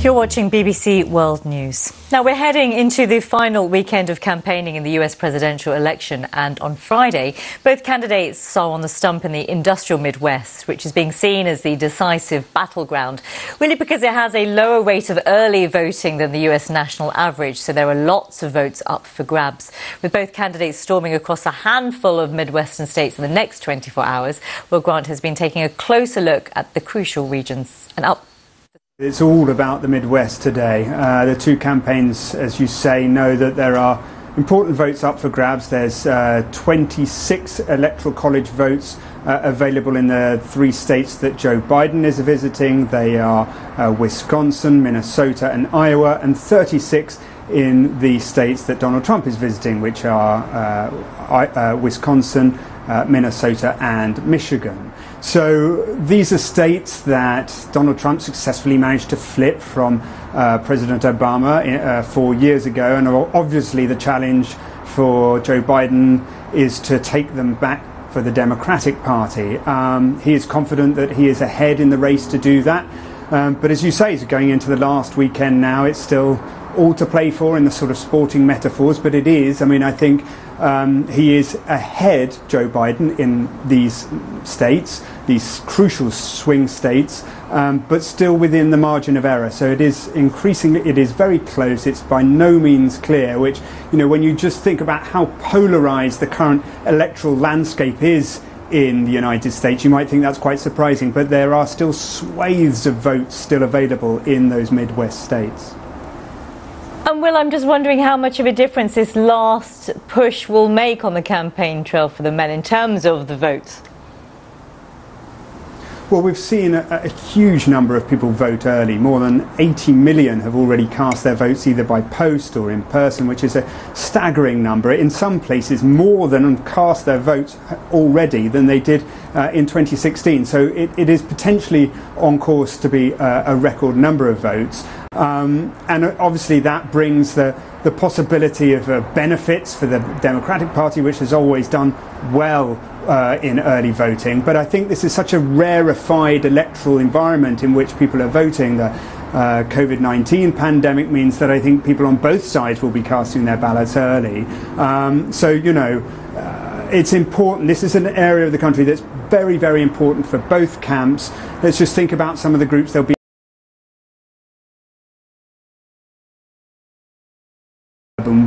You're watching BBC World News. Now, we're heading into the final weekend of campaigning in the US presidential election, and on Friday, both candidates are on the stump in the industrial Midwest, which is being seen as the decisive battleground, really because it has a lower rate of early voting than the US national average, so there are lots of votes up for grabs. With both candidates storming across a handful of Midwestern states in the next 24 hours, Will Grant has been taking a closer look at the crucial regions and up. It's all about the Midwest today. The two campaigns, as you say, know that there are important votes up for grabs. There's 26 electoral college votes available in the three states that Joe Biden is visiting. They are Wisconsin, Minnesota and Iowa, and 36 in the states that Donald Trump is visiting, which are Wisconsin, Minnesota and Michigan. So these are states that Donald Trump successfully managed to flip from President Obama 4 years ago, and obviously the challenge for Joe Biden is to take them back for the Democratic Party. He is confident that he is ahead in the race to do that, but as you say, he's going into the last weekend now. It's still all to play for in the sort of sporting metaphors, but it is. I mean, I think he is ahead, Joe Biden, in these states, these crucial swing states, but still within the margin of error. So it is increasingly, it is very close. It's by no means clear, which, you know, when you just think about how polarized the current electoral landscape is in the United States, you might think that's quite surprising, but there are still swathes of votes still available in those Midwest states. And Will, I'm just wondering how much of a difference this last push will make on the campaign trail for the men in terms of the votes. Well, we've seen a huge number of people vote early. More than 80 million have already cast their votes either by post or in person, which is a staggering number. In some places, more than cast their votes already than they did in 2016. So it is potentially on course to be a record number of votes. And obviously that brings the possibility of benefits for the Democratic Party, which has always done well in early voting. But I think this is such a rarefied electoral environment in which people are voting. The COVID-19 pandemic means that I think people on both sides will be casting their ballots early. So, you know, it's important. This is an area of the country that's very, very important for both camps. Let's just think about some of the groups. There'll be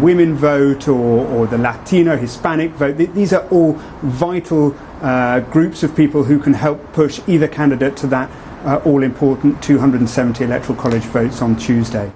women vote or the Latino, Hispanic vote. These are all vital groups of people who can help push either candidate to that all-important 270 electoral college votes on Tuesday.